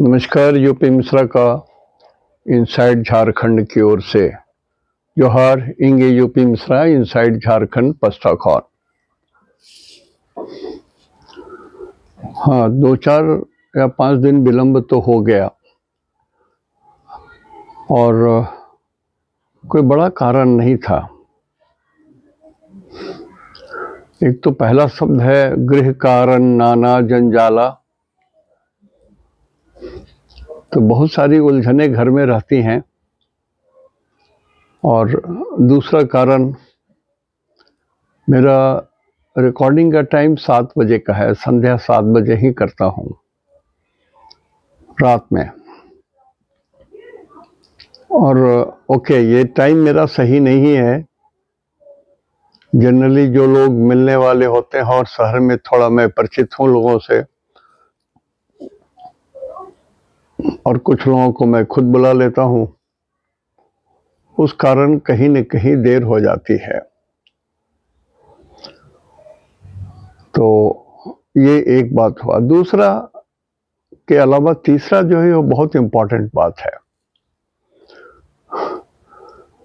नमस्कार। यूपी मिश्रा का इनसाइड झारखंड की ओर से जोहार। इंगे यूपी मिश्रा इनसाइड झारखंड पस्ताखौर। हाँ, 2-4 या 5 दिन विलंब तो हो गया और कोई बड़ा कारण नहीं था। एक तो पहला शब्द है गृह कारण नाना जंजाला, तो बहुत सारी उलझने घर में रहती हैं। और दूसरा कारण, मेरा रिकॉर्डिंग का टाइम 7 बजे का है, संध्या 7 बजे ही करता हूँ रात में। और ओके, ये टाइम मेरा सही नहीं है। जनरली जो लोग मिलने वाले होते हैं, और शहर में थोड़ा मैं परिचित हूँ लोगों से, और कुछ लोगों को मैं खुद बुला लेता हूँ, उस कारण कहीं न कहीं देर हो जाती है। तो ये एक बात हुआ। दूसरा के अलावा तीसरा जो है वो बहुत इम्पोर्टेंट बात है।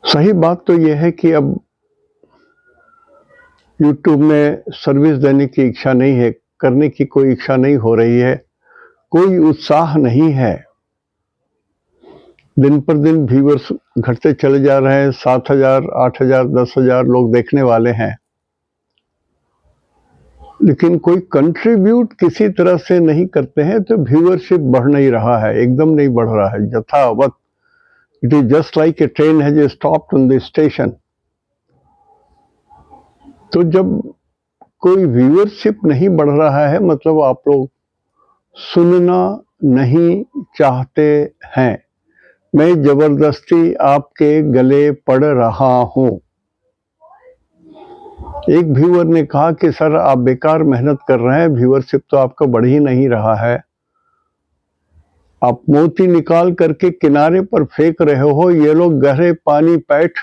सही बात तो ये है कि अब यूट्यूब में सर्विस देने की इच्छा नहीं है, करने की कोई इच्छा नहीं हो रही है, कोई उत्साह नहीं है। दिन पर दिन व्यूअर्स घटते चले जा रहे हैं। 7,000, 8,000, 10,000 लोग देखने वाले हैं, लेकिन कोई कंट्रीब्यूट किसी तरह से नहीं करते हैं, तो व्यूअरशिप बढ़ नहीं रहा है, एकदम नहीं बढ़ रहा है, यथावत। It is just like a train has stopped on the station. तो जब कोई व्यूअरशिप नहीं बढ़ रहा है, मतलब आप लोग सुनना नहीं चाहते हैं। मैं जबरदस्ती आपके गले पड़ रहा हूं। एक व्यूअर ने कहा कि सर आप बेकार मेहनत कर रहे हैं, व्यूअरशिप तो आपका बढ़ ही नहीं रहा है। आप मोती निकाल करके किनारे पर फेंक रहे हो, ये लोग गहरे पानी पैठ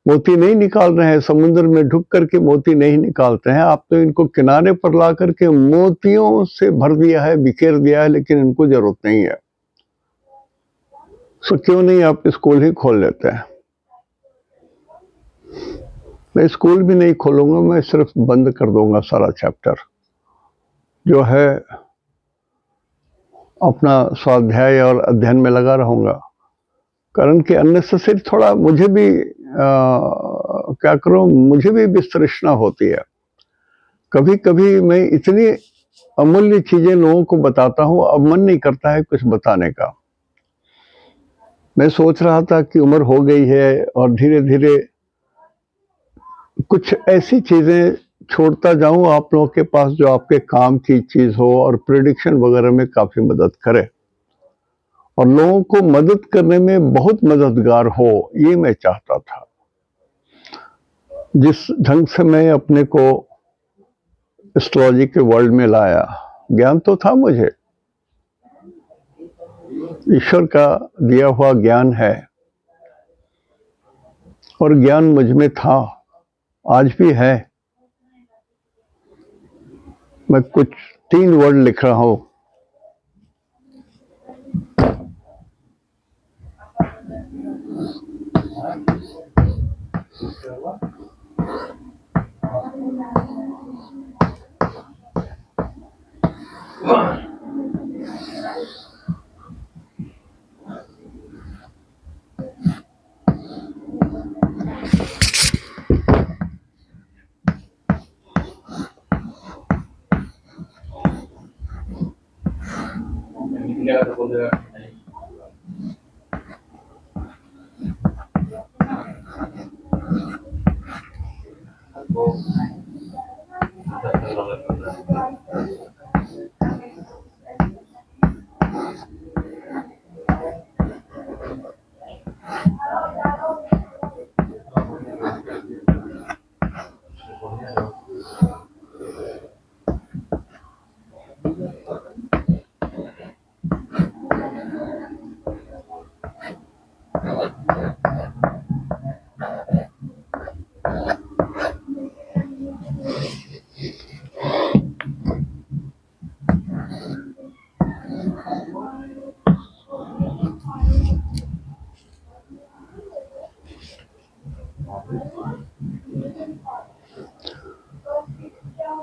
मोती नहीं निकाल रहे हैं, समुद्र में ढुक करके मोती नहीं निकालते हैं। आप तो इनको किनारे पर ला करके मोतियों से भर दिया है, बिखेर दिया है, लेकिन इनको जरूरत नहीं है। तो क्यों नहीं आप स्कूल ही खोल लेते हैं? मैं स्कूल भी नहीं खोलूंगा, मैं सिर्फ बंद कर दूंगा सारा चैप्टर जो है। अपना स्वाध्याय और अध्ययन में लगा रहूंगा, कारण कि अननेसेसरी थोड़ा मुझे भी क्या करूं, मुझे भी विस्तृष्णा होती है। कभी कभी मैं इतनी अमूल्य चीजें लोगों को बताता हूं, अब मन नहीं करता है कुछ बताने का। मैं सोच रहा था कि उम्र हो गई है और धीरे धीरे कुछ ऐसी चीजें छोड़ता जाऊं आप लोगों के पास जो आपके काम की चीज हो और प्रेडिक्शन वगैरह में काफी मदद करे, और लोगों को मदद करने में बहुत मददगार हो, ये मैं चाहता था। जिस ढंग से मैं अपने को एस्ट्रोलॉजी के वर्ल्ड में लाया, ज्ञान तो था मुझे, ईश्वर का दिया हुआ ज्ञान है, और ज्ञान मुझ में था, आज भी है। मैं कुछ 3 वर्ड लिख रहा हूं।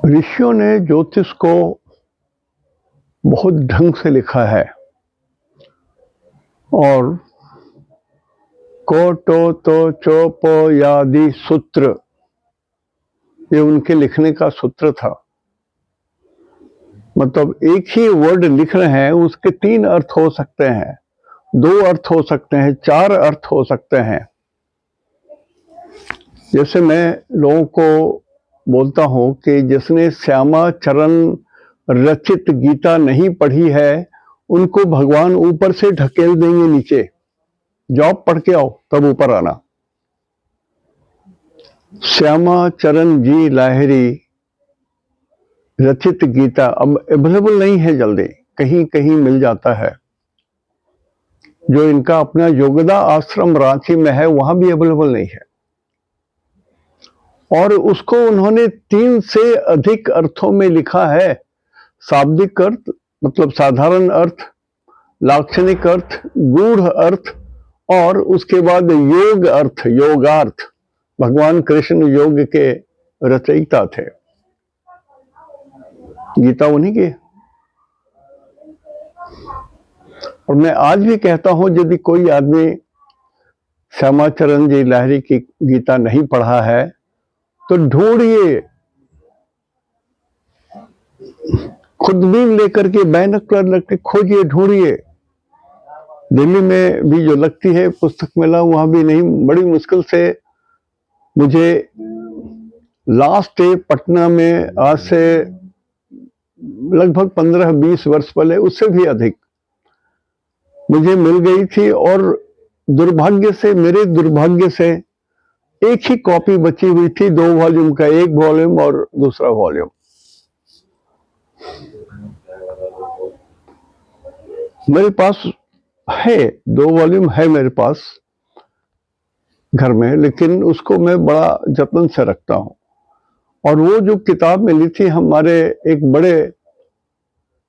ऋषियों ने ज्योतिष को बहुत ढंग से लिखा है और को टो तो चो पो यादि सूत्र, ये उनके लिखने का सूत्र था। मतलब एक ही वर्ड लिख रहे हैं, उसके 3 अर्थ हो सकते हैं, 2 अर्थ हो सकते हैं, 4 अर्थ हो सकते हैं। जैसे मैं लोगों को बोलता हूं कि जिसने श्यामा चरण रचित गीता नहीं पढ़ी है, उनको भगवान ऊपर से ढकेल देंगे नीचे, जॉब पढ़ के आओ तब ऊपर आना। श्यामा चरण जी लाहिरी रचित गीता अब अवेलेबल नहीं है, जल्दी कहीं कहीं मिल जाता है। जो इनका अपना योगदा आश्रम रांची में है, वहां भी अवेलेबल नहीं है। और उसको उन्होंने 3 से अधिक अर्थों में लिखा है। शाब्दिक अर्थ मतलब साधारण अर्थ, लाक्षणिक अर्थ, गूढ़ अर्थ और उसके बाद योग अर्थ, योगार्थ। भगवान कृष्ण योग के रचयिता थे, गीता उन्हीं की। और मैं आज भी कहता हूं, यदि कोई आदमी श्यामाचरण जी लाहिरी की गीता नहीं पढ़ा है तो ढूंढिए, खुदबीन लेकर के बैनर लेकर खोजिए, ढूंढिए। दिल्ली में भी जो लगती है पुस्तक मेला, वहां भी नहीं, बड़ी मुश्किल से मुझे लास्ट डे पटना में आज से लगभग 15-20 वर्ष पहले, उससे भी अधिक मुझे मिल गई थी। और दुर्भाग्य से, मेरे दुर्भाग्य से एक ही कॉपी बची हुई थी, 2 वॉल्यूम का, एक वॉल्यूम और दूसरा वॉल्यूम। मेरे पास है 2 वॉल्यूम है मेरे पास घर में, लेकिन उसको मैं बड़ा जतन से रखता हूं। और वो जो किताब मिली थी, हमारे एक बड़े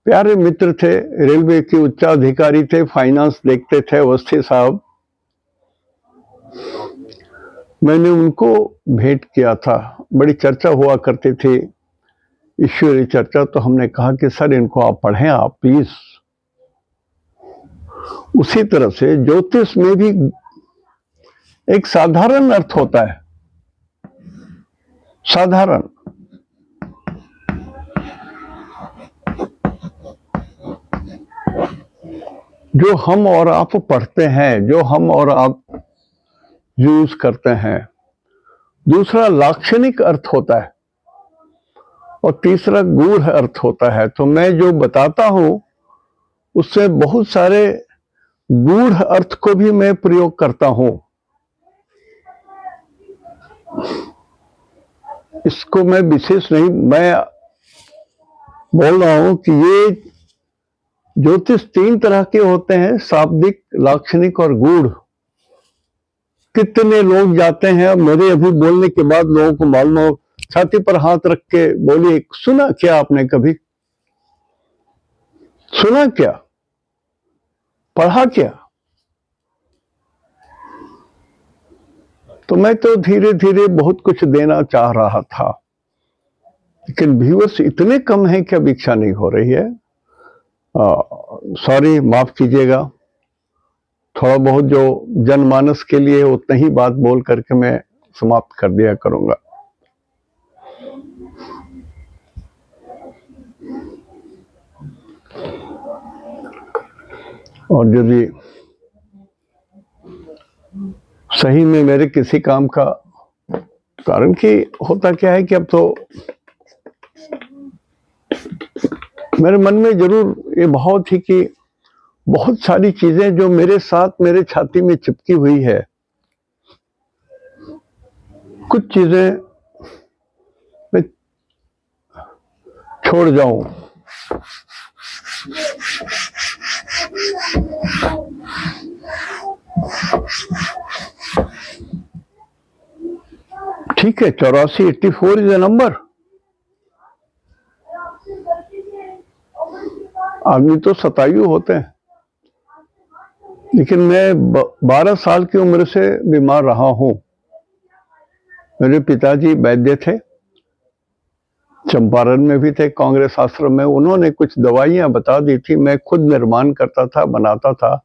प्यारे मित्र थे, रेलवे के उच्चाधिकारी थे, फाइनेंस देखते थे, अवस्थी साहब, मैंने उनको भेंट किया था। बड़ी चर्चा हुआ करती थी, ईश्वरीय चर्चा। तो हमने कहा कि सर इनको आप पढ़ें, आप प्लीज। उसी तरह से ज्योतिष में भी एक साधारण अर्थ होता है, साधारण। जो हम और आप पढ़ते हैं, जो हम और आप यूज करते हैं। दूसरा लाक्षणिक अर्थ होता है और तीसरा गूढ़ अर्थ होता है। तो मैं जो बताता हूं उससे बहुत सारे गूढ़ अर्थ को भी मैं प्रयोग करता हूं। इसको मैं विशेष नहीं, मैं बोल रहा हूं कि ये ज्योतिष 3 तरह के होते हैं, शाब्दिक, लाक्षणिक और गूढ़। कितने लोग जाते हैं, मेरे अभी बोलने के बाद लोगों को मालूम हो, छाती पर हाथ रख के बोलिए, सुना क्या आपने, कभी सुना क्या, पढ़ा क्या? तो मैं तो धीरे धीरे बहुत कुछ देना चाह रहा था, लेकिन व्यूअर्स इतने कम हैं कि अब इच्छा नहीं हो रही है। सॉरी, माफ कीजिएगा। थोड़ा बहुत जो जनमानस के लिए उतना ही बात बोल करके मैं समाप्त कर दिया करूंगा। और यदि सही में मेरे किसी काम का, कारण कि होता क्या है कि अब तो मेरे मन में जरूर ये भाव थी कि बहुत सारी चीजें जो मेरे साथ मेरे छाती में चिपकी हुई है, कुछ चीजें मैं छोड़ जाऊं। ठीक है, 84 इज ए नंबर। आदमी तो शतायु होते हैं, लेकिन मैं 12 साल की उम्र से बीमार रहा हूं। मेरे पिताजी वैद्य थे चंपारण में भी थे कांग्रेस आश्रम में, उन्होंने कुछ दवाइयां बता दी थी, मैं खुद निर्माण करता था, बनाता था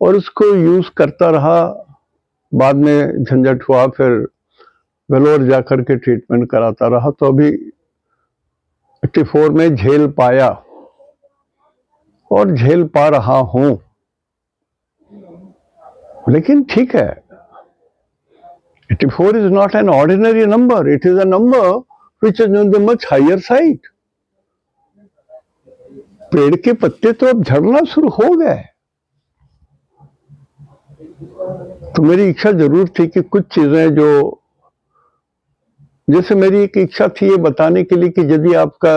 और उसको यूज करता रहा। बाद में झंझट हुआ, फिर वेलोर जाकर के ट्रीटमेंट कराता रहा, तो अभी 84 में झेल पाया और झेल पा रहा हूं। लेकिन ठीक है, 84 is not an ordinary number, it is a number which is on the much higher side. पेड़ के पत्ते तो अब झड़ना शुरू हो गए। तो मेरी इच्छा जरूर थी कि कुछ चीजें जो, जैसे मेरी एक इच्छा थी ये बताने के लिए कि यदि आपका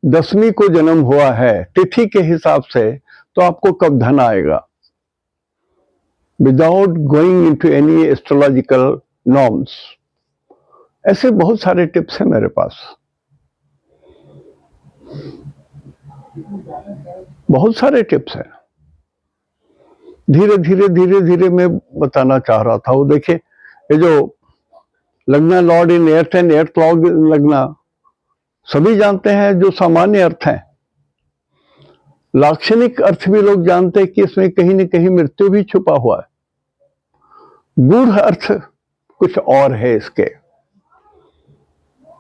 10वीं को जन्म हुआ है तिथि के हिसाब से, तो आपको कब धन आएगा, without going into any astrological norms. ऐसे बहुत सारे टिप्स हैं मेरे पास, बहुत सारे टिप्स हैं। धीरे धीरे धीरे धीरे मैं बताना चाह रहा था। वो देखिए, ये जो लगना lord in earth and earth lord लगना, सभी जानते हैं जो सामान्य अर्थ है। लाक्षणिक अर्थ भी लोग जानते हैं कि इसमें कहीं न कहीं मृत्यु भी छुपा हुआ है। गूढ़ अर्थ कुछ और है इसके,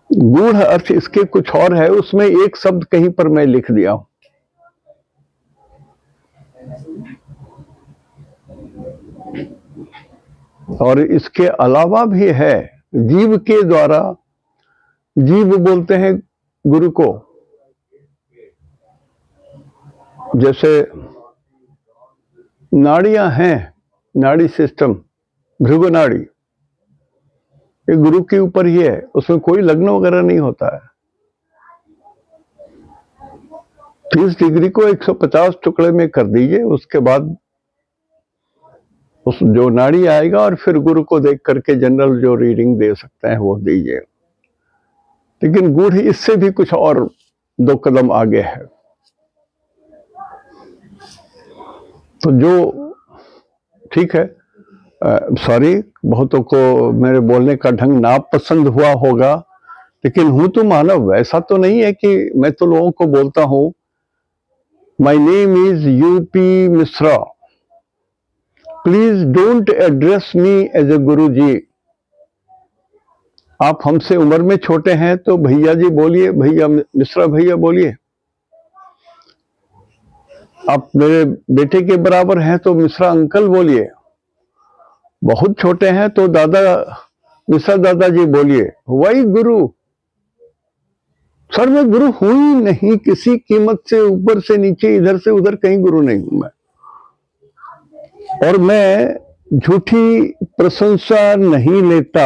गूढ़ अर्थ इसके कुछ और है। उसमें एक शब्द कहीं पर मैं लिख दिया हूं, और इसके अलावा भी है। जीव के द्वारा, जीव बोलते हैं गुरु को, जैसे नाड़ियां हैं, नाड़ी सिस्टम, भृगु नाड़ी, ये गुरु के ऊपर ही है, उसमें कोई लग्न वगैरह नहीं होता है। 30 डिग्री को 150 टुकड़े में कर दीजिए, उसके बाद उस जो नाड़ी आएगा, और फिर गुरु को देख करके जनरल जो रीडिंग दे सकते हैं वो दीजिए। लेकिन गूढ़ इससे भी कुछ और 2 कदम आगे है। तो जो ठीक है, सॉरी, बहुतों को मेरे बोलने का ढंग ना पसंद हुआ होगा, लेकिन हूं तो मानव, ऐसा तो नहीं है कि मैं तो लोगों को बोलता हूं my name is UP Mishra, please don't address me as a guru ji. आप हमसे उम्र में छोटे हैं तो भैया जी बोलिए, भैया मिश्रा भैया बोलिए। आप मेरे बेटे के बराबर हैं तो मिश्रा अंकल बोलिए। बहुत छोटे हैं तो दादा, मिश्रा दादाजी बोलिए। वही गुरु, सर मैं गुरु हूं ही नहीं, किसी कीमत से, ऊपर से नीचे, इधर से उधर कहीं गुरु नहीं हूं मैं। और मैं झूठी प्रशंसा नहीं लेता।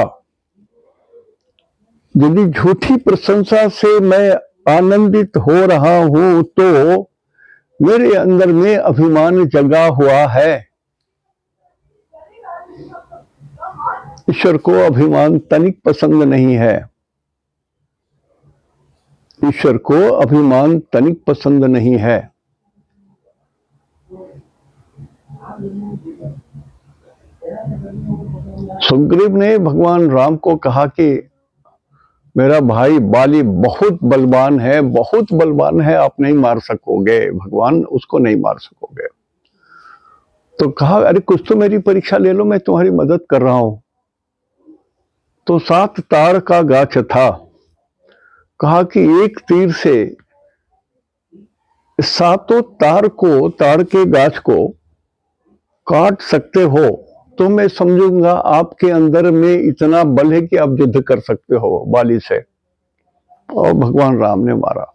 यदि झूठी प्रशंसा से मैं आनंदित हो रहा हूं तो मेरे अंदर में अभिमान जगा हुआ है। ईश्वर को अभिमान तनिक पसंद नहीं है, ईश्वर को अभिमान तनिक पसंद नहीं है। सुग्रीव ने भगवान राम को कहा कि मेरा भाई बाली बहुत बलवान है, बहुत बलवान है, आप नहीं मार सकोगे, भगवान उसको नहीं मार सकोगे। तो कहा अरे कुछ तो मेरी परीक्षा ले लो, मैं तुम्हारी मदद कर रहा हूं। तो 7 तार का गाछ था, कहा कि एक तीर से 7 तार को, तार के गाछ को काट सकते हो तो मैं समझूंगा आपके अंदर में इतना बल है कि आप युद्ध कर सकते हो बाली से। और भगवान राम ने मारा,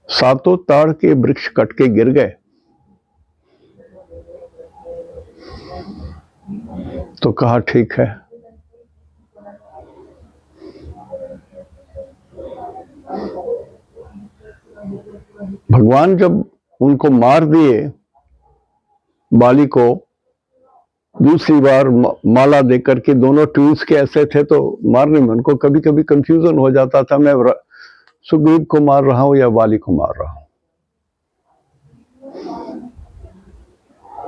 7 ताड़ के वृक्ष कट के गिर गए। तो कहा ठीक है। भगवान जब उनको मार दिए, बाली को, दूसरी बार माला देकर के, दोनों ट्विंस के ऐसे थे तो मारने में उनको कभी कभी कंफ्यूजन हो जाता था, मैं सुग्रीव को मार रहा हूं या बाली को मार रहा हूं।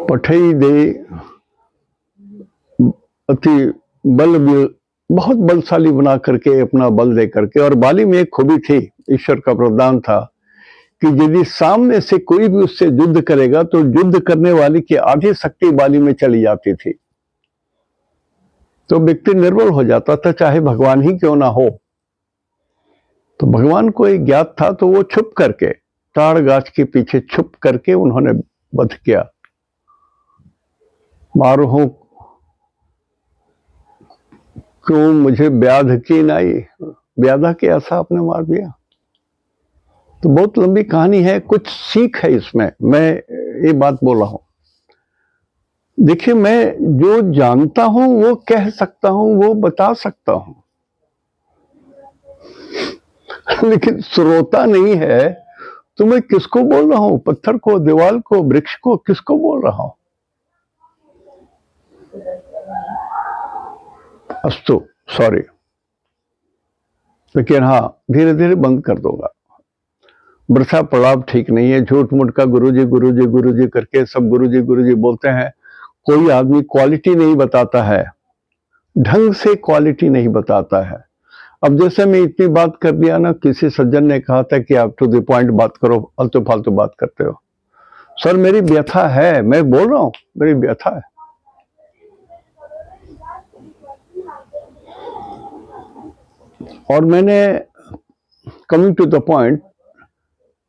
पठई दे अति बल बहुत बलशाली बना करके, अपना बल दे करके। और बाली में एक खूबी थी, ईश्वर का प्रदान था कि यदि सामने से कोई भी उससे युद्ध करेगा तो युद्ध करने वाले की आधी शक्ति बाली में चली जाती थी, तो व्यक्ति निर्बल हो जाता था, चाहे भगवान ही क्यों ना हो। तो भगवान को एक ज्ञात था, तो वो छुप करके ताड़ गाछ के पीछे छुप करके उन्होंने वध किया। मारो हो क्यों मुझे व्याध की नाई, व्याधा के ऐसा आपने मार दिया। तो बहुत लंबी कहानी है, कुछ सीख है इसमें, मैं ये बात बोल रहा हूं। देखिए, मैं जो जानता हूं वो कह सकता हूं, वो बता सकता हूं, लेकिन श्रोता नहीं है तो मैं किसको बोल रहा हूं? पत्थर को, दीवार को, वृक्ष को, किसको बोल रहा हूं? अस्तु, सॉरी, लेकिन हाँ, धीरे धीरे बंद कर दूंगा। वर्षा प्रलाप ठीक नहीं है, झूठ मूठ का गुरुजी गुरुजी गुरुजी करके सब गुरुजी गुरुजी बोलते हैं। कोई आदमी क्वालिटी नहीं बताता है, ढंग से क्वालिटी नहीं बताता है। अब जैसे मैं इतनी बात कर दिया ना, किसी सज्जन ने कहा था कि आप टू द पॉइंट बात करो, फालतू फालतू बात करते हो। सर, मेरी व्यथा है, मैं बोल रहा हूं, मेरी व्यथा है। और मैंने, कमिंग टू द पॉइंट,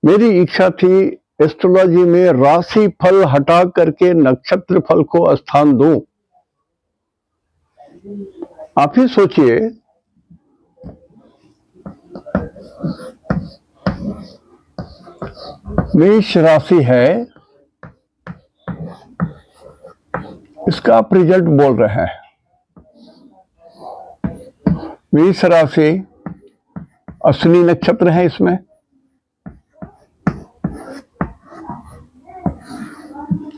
मेरी इच्छा थी एस्ट्रोलॉजी में राशि फल हटा करके नक्षत्र फल को स्थान दूं। आप ही सोचिए, मेष राशि है, इसका आप रिजल्ट बोल रहे हैं। मेष राशि, अश्विनी नक्षत्र है इसमें,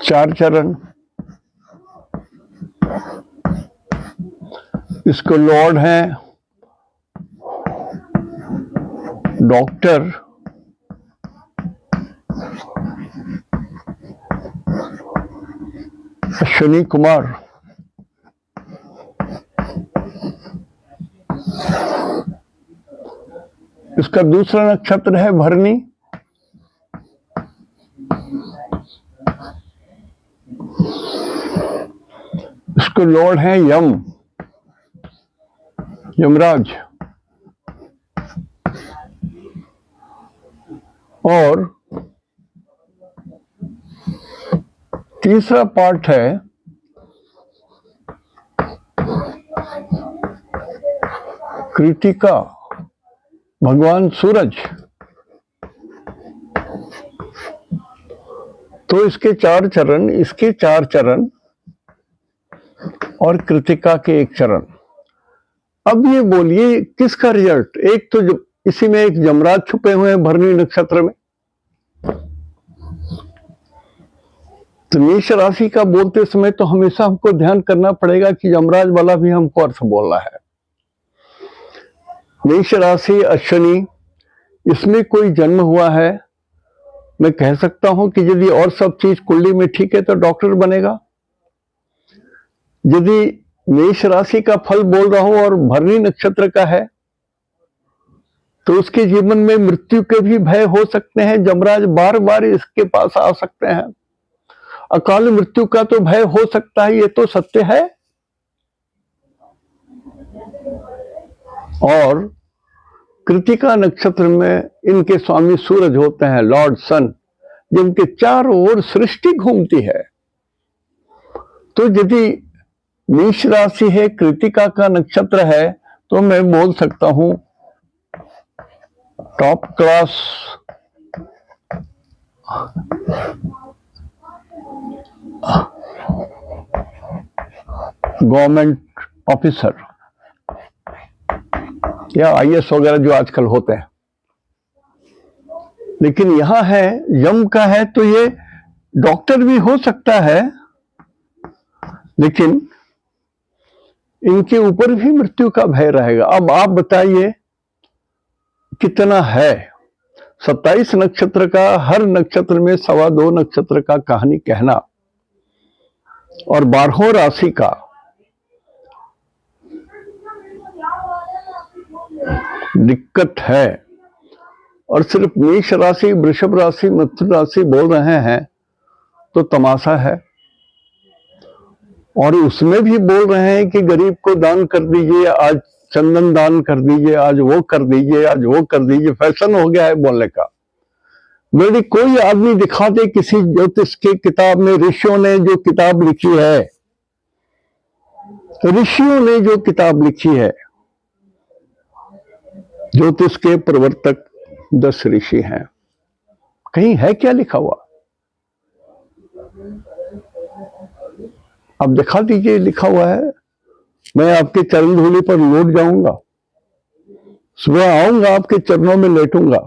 चार चरण, इसको लॉर्ड है डॉक्टर अश्विनी कुमार। इसका दूसरा नक्षत्र है भरणी, इसको लॉर्ड है यमराज। और तीसरा पार्ट है कृतिका, भगवान सूरज। तो इसके चार चरण, इसके चार चरण और कृतिका के एक चरण। अब ये बोलिए किसका रिजल्ट? एक तो इसी में एक यमराज छुपे हुए हैं भरणी नक्षत्र में। तो मेष राशि का बोलते समय तो हमेशा हमको ध्यान करना पड़ेगा कि यमराज वाला भी हमको अर्थ बोलना है। मेष राशि अश्विनी, इसमें कोई जन्म हुआ है, मैं कह सकता हूं कि यदि और सब चीज कुंडली में ठीक है तो डॉक्टर बनेगा। यदि मेष राशि का फल बोल रहा हूं और भरणी नक्षत्र का है, तो उसके जीवन में मृत्यु के भी भय हो सकते हैं, यमराज बार बार इसके पास आ सकते हैं, अकाल मृत्यु का तो भय हो सकता है, ये तो सत्य है। और कृतिका नक्षत्र में इनके स्वामी सूरज होते हैं, लॉर्ड सन, जिनके चारों ओर सृष्टि घूमती है। तो यदि मेष राशि है, कृतिका का नक्षत्र है, तो मैं बोल सकता हूं टॉप क्लास गवर्नमेंट ऑफिसर या आईएएस वगैरह जो आजकल होते हैं। लेकिन यहां है यम का है, तो ये डॉक्टर भी हो सकता है, लेकिन इनके ऊपर भी मृत्यु का भय रहेगा। अब आप बताइए कितना है? 27 नक्षत्र का, हर नक्षत्र में 2.25 नक्षत्र का कहानी कहना, और 12 राशि का दिक्कत है। और सिर्फ मेष राशि, वृषभ राशि, मिथुन राशि बोल रहे हैं तो तमाशा है। और उसमें भी बोल रहे हैं कि गरीब को दान कर दीजिए, आज चंदन दान कर दीजिए, आज वो कर दीजिए, आज वो कर दीजिए। फैशन हो गया है बोलने का। यदि कोई आदमी दिखा दे किसी ज्योतिष की किताब में, ऋषियों ने जो किताब लिखी है, ऋषियों ने जो किताब लिखी है, ज्योतिष के प्रवर्तक 10 ऋषि हैं, कहीं है क्या लिखा हुआ? आप दिखा दीजिए लिखा हुआ है, मैं आपके चरण धूलि पर लौट जाऊंगा, सुबह आऊंगा आपके चरणों में लेटूंगा।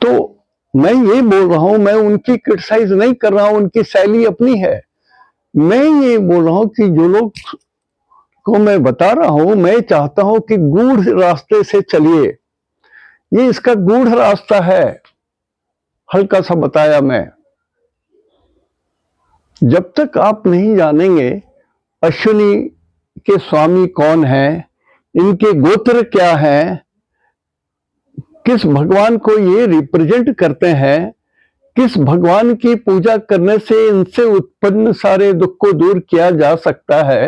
तो मैं ये बोल रहा हूं, मैं उनकी क्रिटिसाइज नहीं कर रहा हूं, उनकी शैली अपनी है। मैं ये बोल रहा हूं कि जो लोग को मैं बता रहा हूं, मैं चाहता हूं कि गूढ़ रास्ते से चलिए। ये इसका गूढ़ रास्ता है, हल्का सा बताया मैं। जब तक आप नहीं जानेंगे अश्विनी के स्वामी कौन है, इनके गोत्र क्या है, किस भगवान को ये रिप्रेजेंट करते हैं, किस भगवान की पूजा करने से इनसे उत्पन्न सारे दुख को दूर किया जा सकता है,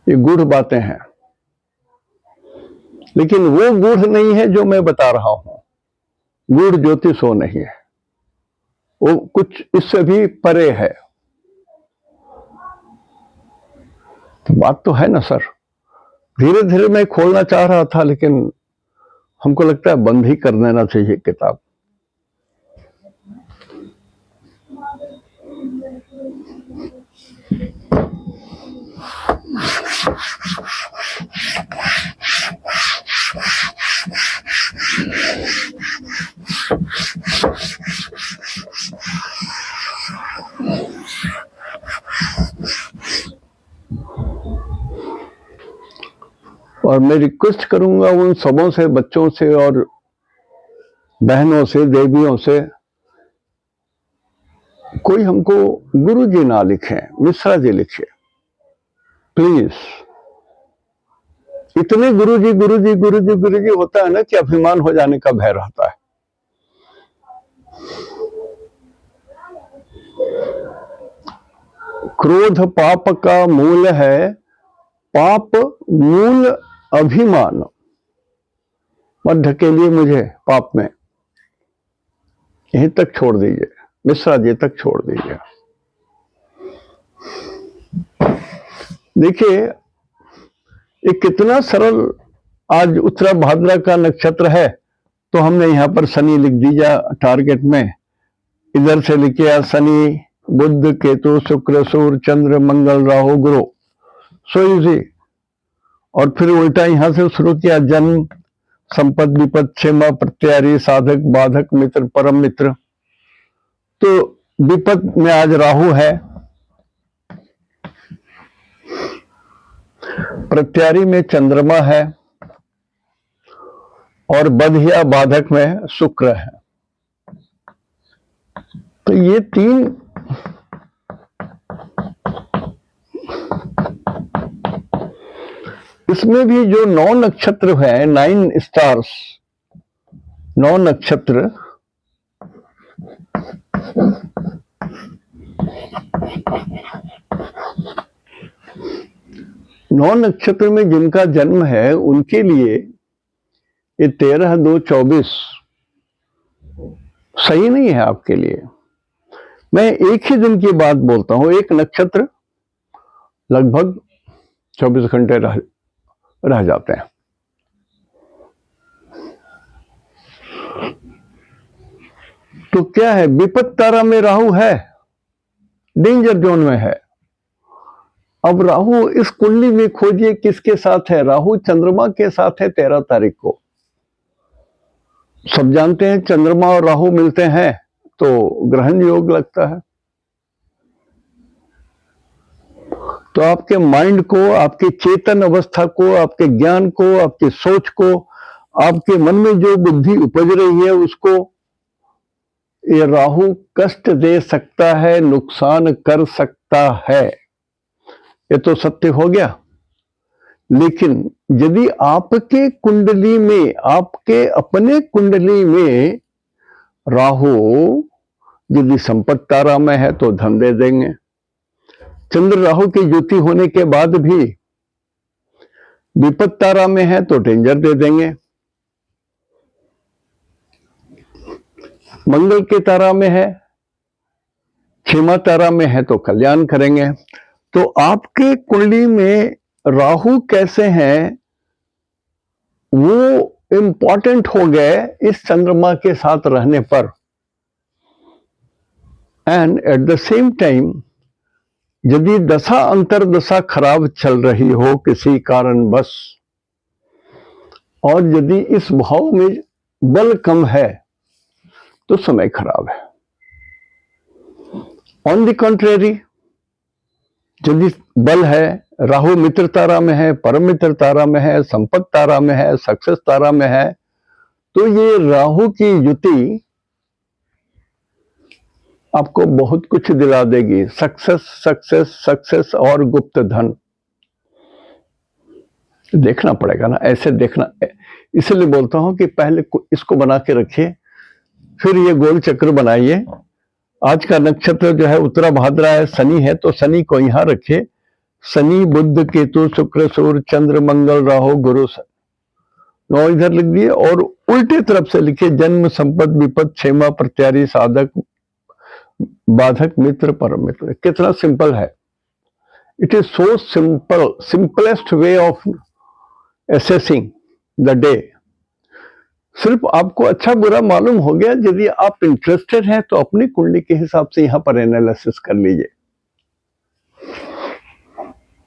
ये गूढ़ बातें हैं। लेकिन वो गूढ़ नहीं है जो मैं बता रहा हूं। गूढ़ ज्योतिष वो नहीं है, वो कुछ इससे भी परे है। तो बात तो है ना सर। धीरे धीरे मैं खोलना चाह रहा था, लेकिन हमको लगता है बंद ही कर देना चाहिए किताब। और मैं रिक्वेस्ट करूंगा उन सबों से, बच्चों से और बहनों से, देवियों से, कोई हमको गुरुजी ना लिखे, मिश्रा जी लिखे प्लीज। इतने गुरुजी गुरुजी गुरुजी गुरुजी होता है ना कि अभिमान हो जाने का भय रहता है। क्रोध पाप का मूल है, पाप मूल अभिमान। मत ढकेलिए मुझे पाप में, यहीं तक छोड़ दीजिए, मिश्रा जी तक छोड़ दीजिए। देखिए ये कितना सरल। आज उत्तरा भाद्रा का नक्षत्र है तो हमने यहां पर शनि लिख दिया टारगेट में। इधर से लिखिए शनि, बुध, केतु, शुक्र, सूर्य, चंद्र, मंगल, राहु, गुरु। So easy. और फिर उल्टा यहां से शुरू किया, जन्म, संपद, विपद, क्षेमा, प्रत्यारी, साधक, बाधक, मित्र, परम मित्र। तो विपद में आज राहु है, प्रत्यारी में चंद्रमा है, और बध या बाधक में शुक्र है। तो ये तीन इसमें भी जो 9 नक्षत्र है, 9 स्टार्स, 9 नक्षत्र, नौ नक्षत्र में जिनका जन्म है उनके लिए ये 13-2-24 सही नहीं है आपके लिए। मैं एक ही दिन की बात बोलता हूं, एक नक्षत्र लगभग 24 घंटे रह जाते हैं। तो क्या है, विपद तारा में राहु है, डेंजर जोन में है। अब राहु इस कुंडली में खोजिए किसके साथ है। राहु चंद्रमा के साथ है 13 तारीख को। सब जानते हैं चंद्रमा और राहु मिलते हैं तो ग्रहण योग लगता है। तो आपके माइंड को, आपकी चेतन अवस्था को, आपके ज्ञान को, आपकी सोच को, आपके मन में जो बुद्धि उपज रही है उसको ये राहु कष्ट दे सकता है, नुकसान कर सकता है। ये तो सत्य हो गया। लेकिन यदि आपके कुंडली में, आपके अपने कुंडली में राहु यदि संपत्ति तारा में है तो धन दे देंगे। चंद्र राहु की युति होने के बाद भी विपत्ति तारा में है तो डेंजर दे देंगे। मंगल के तारा में है, क्षेमा तारा में है तो कल्याण करेंगे। तो आपके कुंडली में राहु कैसे हैं वो इंपॉर्टेंट हो गए इस चंद्रमा के साथ रहने पर। And at the same time यदि दशा अंतरदशा खराब चल रही हो किसी कारणवश, और यदि इस भाव में बल कम है तो समय खराब है। ऑन द कंट्रेरी, यदि बल है, राहु मित्र तारा में है, परम मित्र तारा में है, संपत्ति तारा में है, सक्सेस तारा में है, तो ये राहु की युति आपको बहुत कुछ दिला देगी। सक्सेस सक्सेस सक्सेस और गुप्त धन। देखना पड़ेगा ना, ऐसे देखना, इसलिए बोलता हूं कि पहले इसको बना के रखिए, फिर ये गोल चक्र बनाइए। आज का नक्षत्र जो है उत्तरा भाद्रा है, शनि है, तो शनि को यहां रखिए। शनि बुध केतु शुक्र सूर्य चंद्र मंगल राहु गुरु 9 इधर लिख दिए, और उल्टे तरफ से लिखिए जन्म संपत्ति विपद क्षेमा प्रत्यारी साधक बाधक मित्र परम मित्र। कितना सिंपल है। It is so simple, simplest way of assessing the day. सिर्फ आपको अच्छा बुरा मालूम हो गया। यदि आप इंटरेस्टेड हैं तो अपनी कुंडली के हिसाब से यहां पर एनालिसिस कर लीजिए,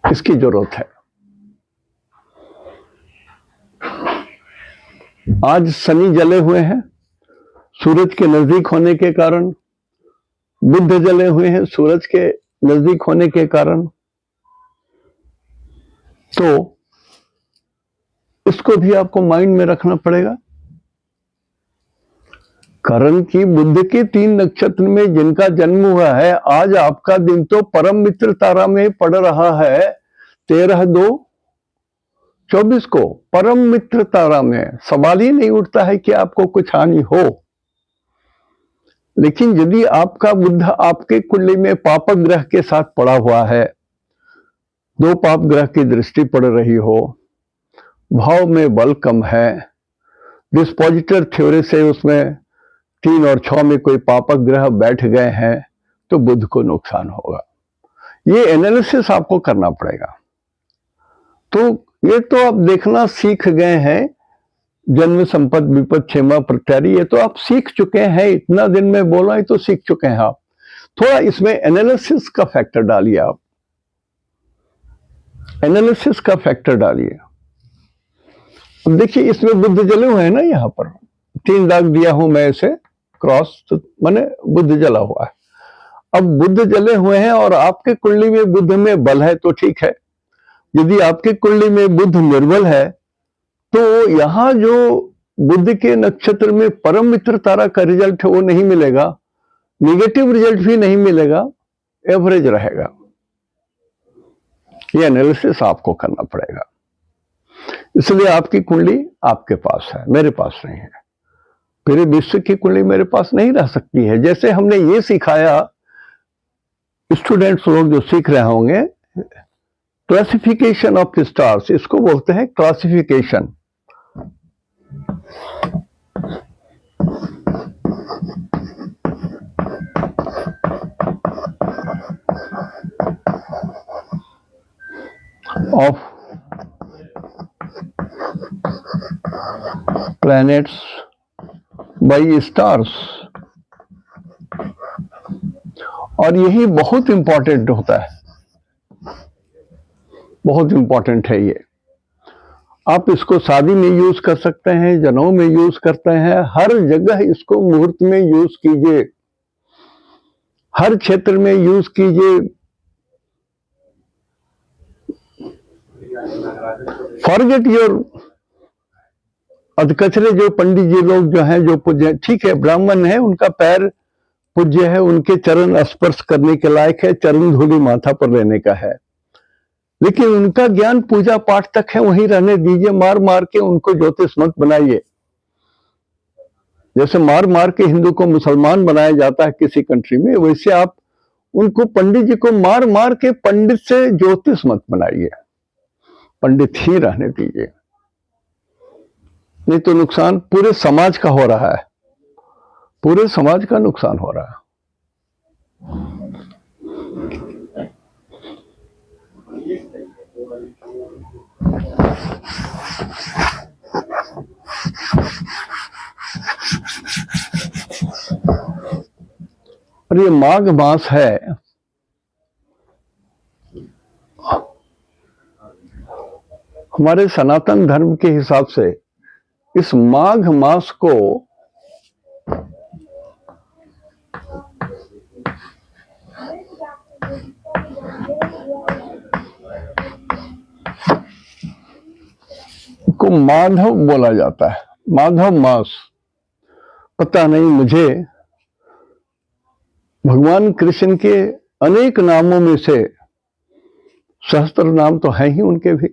इसकी जरूरत है। आज शनि जले हुए हैं सूरज के नजदीक होने के कारण, बुध जले हुए हैं सूरज के नजदीक होने के कारण, तो इसको भी आपको माइंड में रखना पड़ेगा। करण की बुध के 3 नक्षत्र में जिनका जन्म हुआ है, आज आपका दिन तो परम मित्र तारा में पड़ रहा है। 13/2/24 को परम मित्र तारा में। सवाल ही नहीं उठता है कि आपको कुछ हानि हो। लेकिन यदि आपका बुध आपके कुंडली में पापक ग्रह के साथ पड़ा हुआ है, 2 पाप ग्रह की दृष्टि पड़ रही हो, भाव में बल कम है, डिस्पोजिटर थ्योरी से उसमें 3 और 6 में कोई पापक ग्रह बैठ गए हैं, तो बुध को नुकसान होगा। ये एनालिसिस आपको करना पड़ेगा। तो ये तो आप देखना सीख गए हैं, जन्म संपत्ति विपद क्षेमा प्रत्यारी, ये तो आप सीख चुके हैं। इतना दिन में बोला ही तो सीख चुके हैं आप। थोड़ा इसमें एनालिसिस का फैक्टर डालिए, आप एनालिसिस का फैक्टर डालिए। अब देखिए इसमें बुध जले हुए हैं ना, यहां पर 3 दाग दिया हूं मैं इसे क्रॉस, तो माने बुध जला हुआ है। अब बुध जले हुए हैं और आपके कुंडली में बुध में बल है तो ठीक है। यदि आपके कुंडली में बुध निर्बल है तो यहां जो बुध के नक्षत्र में परम मित्र तारा का रिजल्ट है वो नहीं मिलेगा, निगेटिव रिजल्ट भी नहीं मिलेगा, एवरेज रहेगा। ये एनालिसिस आपको करना पड़ेगा। इसलिए आपकी कुंडली आपके पास है, मेरे पास नहीं है। पूरे विश्व की कुंडली मेरे पास नहीं रह सकती है। जैसे हमने ये सिखाया, स्टूडेंट्स लोग जो सीख रहे होंगे, क्लासिफिकेशन ऑफ स्टार्स, इसको बोलते हैं classification. Of planets by stars, और यही बहुत इंपॉर्टेंट होता है, बहुत इंपॉर्टेंट है ये। आप इसको शादी में यूज कर सकते हैं, जनेऊ में यूज करते हैं, हर जगह इसको मुहूर्त में यूज कीजिए, हर क्षेत्र में यूज कीजिए। फॉरगेट योर अधकचरे जो पंडित जी लोग जो हैं, जो पूज्य, ठीक है ब्राह्मण है, उनका पैर पूज्य है, उनके चरण स्पर्श करने के लायक है, चरण धूलि माथा पर लेने का है, लेकिन उनका ज्ञान पूजा पाठ तक है, वहीं रहने दीजिए। मार मार के उनको ज्योतिष मत बनाइए। जैसे मार मार के हिंदू को मुसलमान बनाया जाता है किसी कंट्री में, वैसे आप उनको, पंडित जी को मार मार के पंडित से ज्योतिष मत बनाइए, पंडित ही रहने दीजिए। नहीं तो नुकसान पूरे समाज का हो रहा है, पूरे समाज का नुकसान हो रहा है। और ये माघ मास है, हमारे सनातन धर्म के हिसाब से इस माघ मास को माधव बोला जाता है, माधव मास। पता नहीं मुझे, भगवान कृष्ण के अनेक नामों में से सहस्त्र नाम तो हैं ही उनके भी,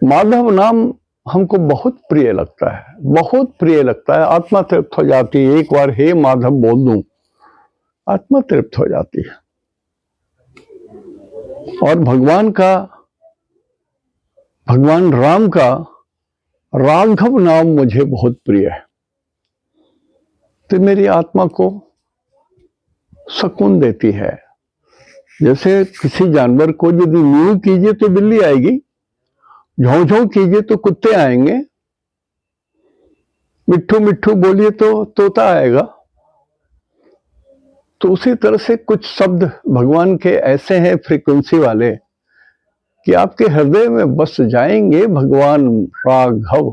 माधव नाम हमको बहुत प्रिय लगता है, बहुत प्रिय लगता है। आत्मा तृप्त हो जाती है, एक बार हे माधव बोल दूं, आत्मा तृप्त हो जाती है। और भगवान राम का राघव नाम मुझे बहुत प्रिय है, तो मेरी आत्मा को सुकून देती है। जैसे किसी जानवर को यदि मीऊ कीजिए तो बिल्ली आएगी, झों झों कीजिए तो कुत्ते आएंगे, मिट्ठू मिट्ठू बोलिए तो तोता आएगा। तो उसी तरह से कुछ शब्द भगवान के ऐसे हैं फ्रीक्वेंसी वाले कि आपके हृदय में बस जाएंगे। भगवान राघव,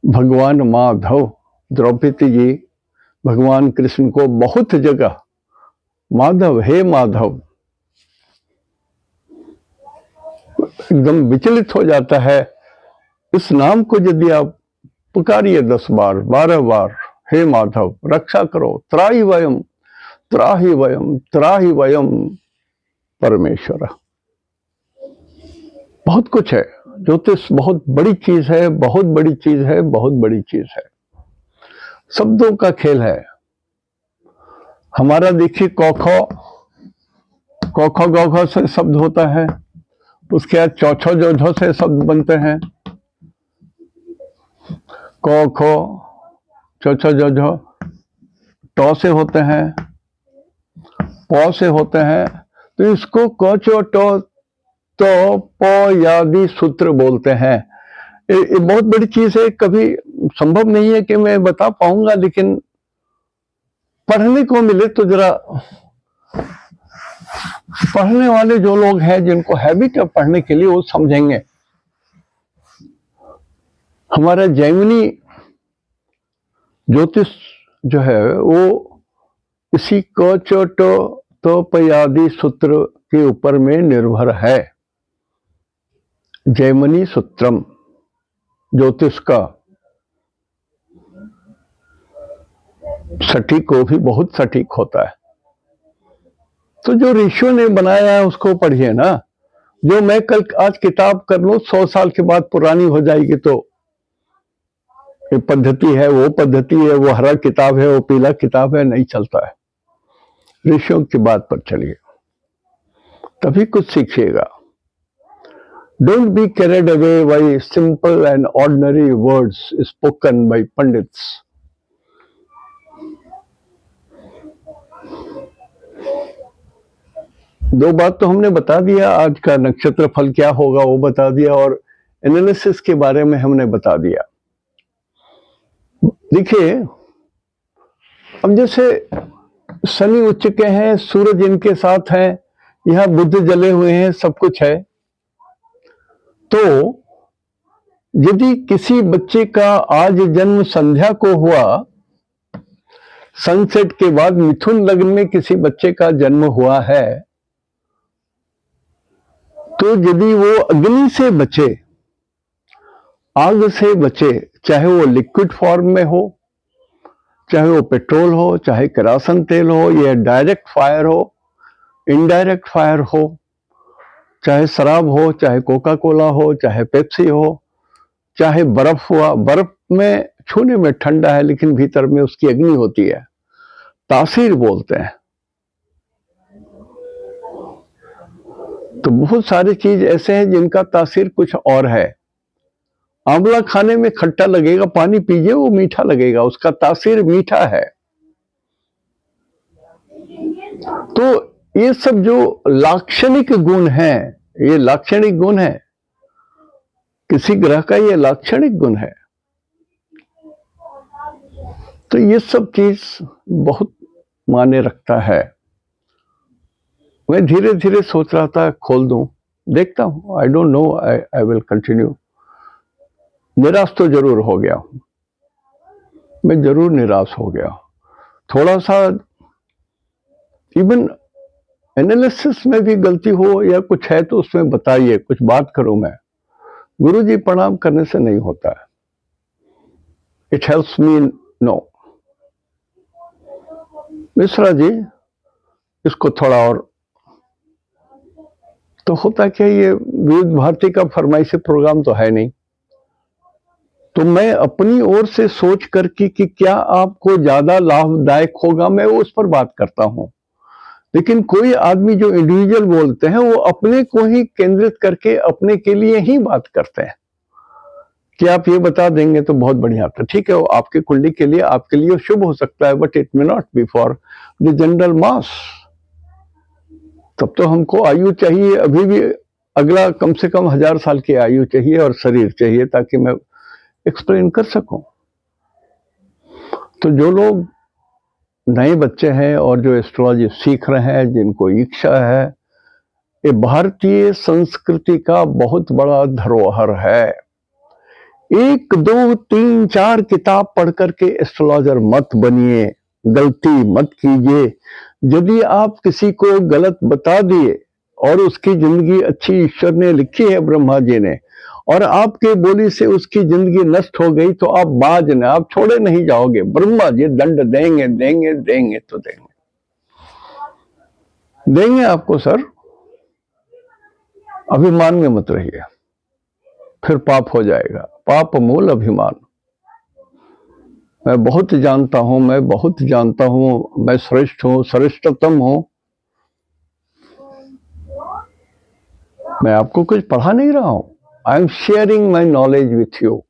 भगवान माधव। द्रौपदी जी भगवान कृष्ण को बहुत जगह माधव, हे माधव, एकदम विचलित हो जाता है। इस नाम को यदि आप पुकारिए 10 बार 12 बार, हे माधव रक्षा करो, त्राहि वयम त्राहि वयम त्राहि वयम परमेश्वर। बहुत कुछ है, ज्योतिष बहुत बड़ी चीज है, बहुत बड़ी चीज है, बहुत बड़ी चीज है। शब्दों का खेल है। हमारा देखिए कौखो गौखो से शब्द होता है, उसके बाद चौछो जोझो से शब्द बनते हैं, कौखो चौछो जोझो टौ से होते हैं, पौ से होते हैं। तो इसको कौचो टो तो पो यादि सूत्र बोलते हैं। ये बहुत बड़ी चीज है, कभी संभव नहीं है कि मैं बता पाऊंगा, लेकिन पढ़ने को मिले तो जरा, पढ़ने वाले जो लोग हैं जिनको हैबिट है पढ़ने के लिए, वो समझेंगे। हमारा जैमिनी ज्योतिष जो है वो इसी कौचोटो तो पयादि सूत्र के ऊपर में निर्भर है। जैमिनी सूत्रम ज्योतिष का सटीक, वो भी बहुत सटीक होता है। तो जो ऋषियों ने बनाया है उसको पढ़िए ना। जो मैं कल आज किताब कर लूं 100 साल के बाद पुरानी हो जाएगी, तो ये पद्धति है, वो पद्धति है, वो हरा किताब है, वो पीला किताब है, नहीं चलता है। ऋषियों की बात पर चलिए, तभी कुछ सीखिएगा। Don't be carried away by simple and ordinary words spoken by pundits. दो बात तो हमने बता दिया, आज का नक्षत्र फल क्या होगा वो बता दिया, और एनालिसिस के बारे में हमने बता दिया। देखिए, अब जैसे शनि उच्च के हैं, सूरज इनके साथ है, यहां बुध जले हुए हैं, सब कुछ है। तो यदि किसी बच्चे का आज जन्म संध्या को हुआ, सनसेट के बाद मिथुन लग्न में किसी बच्चे का जन्म हुआ है, तो यदि वो अग्नि से बचे, आग से बचे, चाहे वो लिक्विड फॉर्म में हो, चाहे वो पेट्रोल हो, चाहे केरोसिन तेल हो, या डायरेक्ट फायर हो, इनडायरेक्ट फायर हो, चाहे शराब हो, चाहे कोका कोला हो, चाहे पेप्सी हो, चाहे बर्फ हुआ, बर्फ में छूने में ठंडा है लेकिन भीतर में उसकी अग्नि होती है, तासीर बोलते हैं। तो बहुत सारी चीज ऐसे हैं जिनका तासीर कुछ और है। आंवला खाने में खट्टा लगेगा, पानी पीजिए वो मीठा लगेगा, उसका तासीर मीठा है। तो ये सब जो लाक्षणिक गुण हैं, ये लाक्षणिक गुण है, किसी ग्रह का ये लाक्षणिक गुण है। तो ये सब चीज बहुत मायने रखता है। मैं धीरे धीरे सोच रहा था खोल दूं, देखता हूं, I don't know, I will continue. निराश तो जरूर हो गया हूं, मैं जरूर निराश हो गया। थोड़ा सा इवन एनालिसिस में भी गलती हो या कुछ है तो उसमें बताइए, कुछ बात करूं मैं। गुरुजी प्रणाम करने से नहीं होता है, it helps me know. Mishra ji इसको थोड़ा और, तो होता क्या, ये विविध भारती का फरमाइशी प्रोग्राम तो है नहीं, तो मैं अपनी ओर से सोच करके कि क्या आपको ज्यादा लाभदायक होगा मैं उस पर बात करता हूं। लेकिन कोई आदमी जो इंडिविजुअल बोलते हैं वो अपने को ही केंद्रित करके अपने के लिए ही बात करते हैं कि आप ये बता देंगे तो बहुत बढ़िया था। ठीक है, वो आपके कुंडली के लिए, आपके लिए शुभ हो सकता है, but it may not be for the general mass. तब तो हमको आयु चाहिए अभी भी, अगला कम से कम 1000 साल की आयु चाहिए और शरीर चाहिए ताकि मैं एक्सप्लेन कर सकूं। तो जो लोग नए बच्चे हैं और जो एस्ट्रोलॉजी सीख रहे हैं, जिनको इच्छा है, ये भारतीय संस्कृति का बहुत बड़ा धरोहर है। 1, 2, 3, 4 किताब पढ़ करके एस्ट्रोलॉजर मत बनिए, गलती मत कीजिए। यदि आप किसी को गलत बता दिए और उसकी जिंदगी अच्छी ईश्वर ने लिखी है, ब्रह्मा जी ने, और आपके बोली से उसकी जिंदगी नष्ट हो गई तो आप बाज न, आप छोड़े नहीं जाओगे। ब्रह्मा जी दंड देंगे देंगे देंगे तो देंगे आपको सर। अभिमान में मत रहिए, फिर पाप हो जाएगा। पाप मूल अभिमान। मैं बहुत जानता हूं, मैं बहुत जानता हूं, मैं श्रेष्ठ हूं, श्रेष्ठतम हूं। मैं आपको कुछ पढ़ा नहीं रहा हूं, I am sharing my knowledge with you.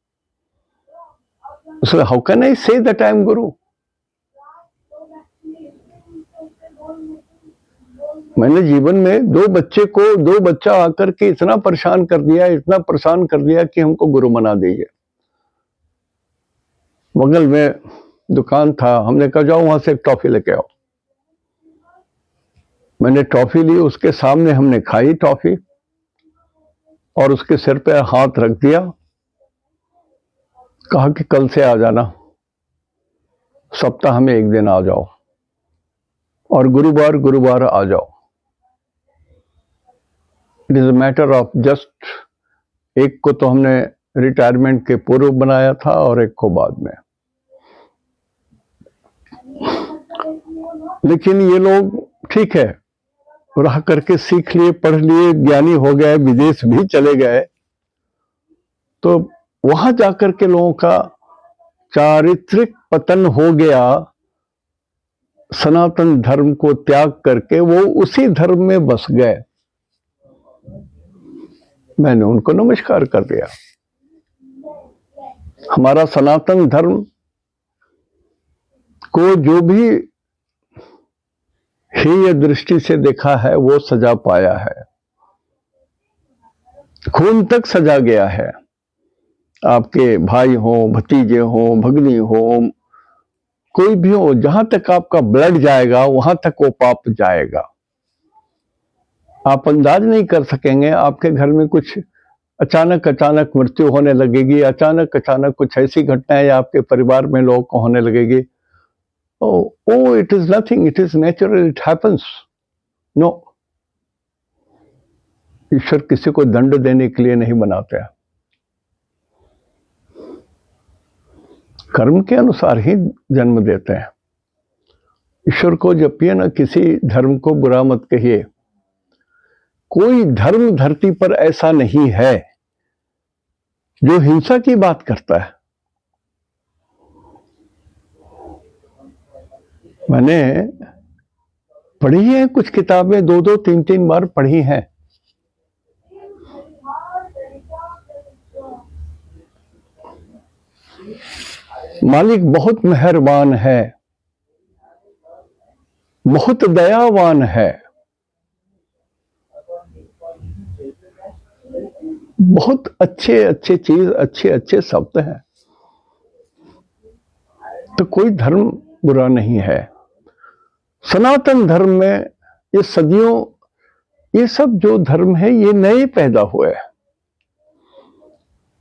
So how can I say that I am Guru? मैंने जीवन में दो बच्चा आकर के इतना परेशान कर दिया, इतना परेशान कर दिया कि हमको गुरु बना दीजिए। बगल में दुकान था, हमने कहा जाओ वहां से एक टॉफी लेके आओ। मैंने टॉफी ली, उसके सामने हमने खाई टॉफी और उसके सिर पे हाथ रख दिया, कहा कि कल से आ जाना, सप्ताह में एक दिन आ जाओ और गुरुवार आ जाओ। It is a matter of just, एक को तो हमने रिटायरमेंट के पूर्व बनाया था और एक को बाद में। लेकिन ये लोग ठीक है, रह करके सीख लिए, पढ़ लिए, ज्ञानी हो गए, विदेश भी चले गए, तो वहां जाकर के लोगों का चारित्रिक पतन हो गया। सनातन धर्म को त्याग करके वो उसी धर्म में बस गए। मैंने उनको नमस्कार कर दिया। हमारा सनातन धर्म को जो भी हेय दृष्टि से देखा है वो सजा पाया है, खून तक सजा गया है। आपके भाई हो, भतीजे हो, भगनी हो, कोई भी हो, जहां तक आपका ब्लड जाएगा वहां तक वो पाप जाएगा। आप अंदाज नहीं कर सकेंगे। आपके घर में कुछ अचानक मृत्यु होने लगेगी, अचानक कुछ ऐसी घटनाएं आपके परिवार में लोगों को होने लगेगी। Oh, it is nothing, it is natural, it happens. No. ईश्वर किसी को दंड देने के लिए नहीं बनाते हैं, कर्म के अनुसार ही जन्म देते हैं। ईश्वर को जपिए ना, किसी धर्म को बुरा मत कहिए। कोई धर्म धरती पर ऐसा नहीं है जो हिंसा की बात करता है। मैंने पढ़ी है कुछ किताबें, 2-2, 3-3 बार पढ़ी हैं। मालिक बहुत मेहरबान है, बहुत दयावान है, बहुत अच्छे अच्छे चीज, अच्छे अच्छे शब्द हैं। तो कोई धर्म बुरा नहीं है। सनातन धर्म में ये सदियों, ये सब जो धर्म है ये नए पैदा हुए हैं।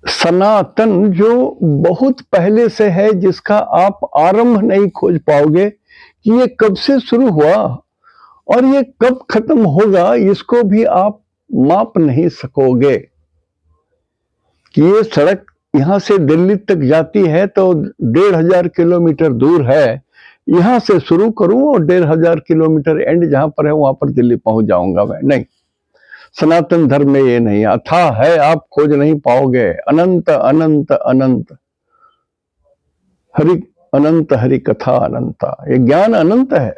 सनातन जो बहुत पहले से है, जिसका आप आरंभ नहीं खोज पाओगे कि ये कब से शुरू हुआ और ये कब खत्म होगा, इसको भी आप माप नहीं सकोगे। कि ये सड़क यहां से दिल्ली तक जाती है तो 1500 किलोमीटर दूर है, यहां से शुरू करूं और 1500 किलोमीटर एंड जहां पर है वहां पर दिल्ली पहुंच जाऊंगा मैं। नहीं, सनातन धर्म में ये नहीं। अथाह है, आप खोज नहीं पाओगे। अनंत अनंत अनंत, हरि अनंत, हरि कथा अनंता, ये ज्ञान अनंत है।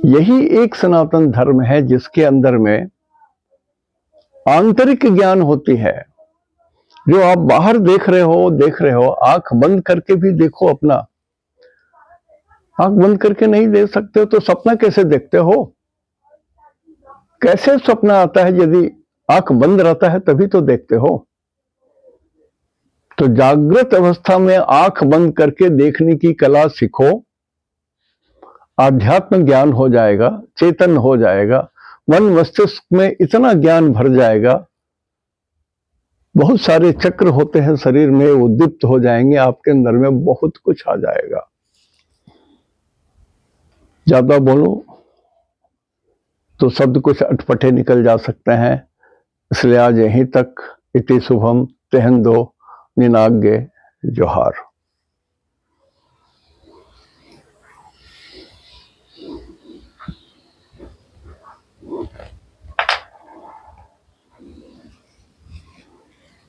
यही एक सनातन धर्म है जिसके अंदर में आंतरिक ज्ञान होती है। जो आप बाहर देख रहे हो, आंख बंद करके भी देखो अपना। आंख बंद करके नहीं देख सकते हो तो सपना कैसे देखते हो? कैसे सपना आता है? यदि आंख बंद रहता है तभी तो देखते हो। तो जागृत अवस्था में आंख बंद करके देखने की कला सीखो, आध्यात्म ज्ञान हो जाएगा, चेतन हो जाएगा, मन मस्तिष्क में इतना ज्ञान भर जाएगा, बहुत सारे चक्र होते हैं शरीर में, वो दीप्त हो जाएंगे, आपके अंदर में बहुत कुछ आ जाएगा। ज्यादा बोलो तो शब्द कुछ अटपटे निकल जा सकते हैं, इसलिए आज यहीं तक। इति शुभम, तेहन दो, निनाग्य, जोहार।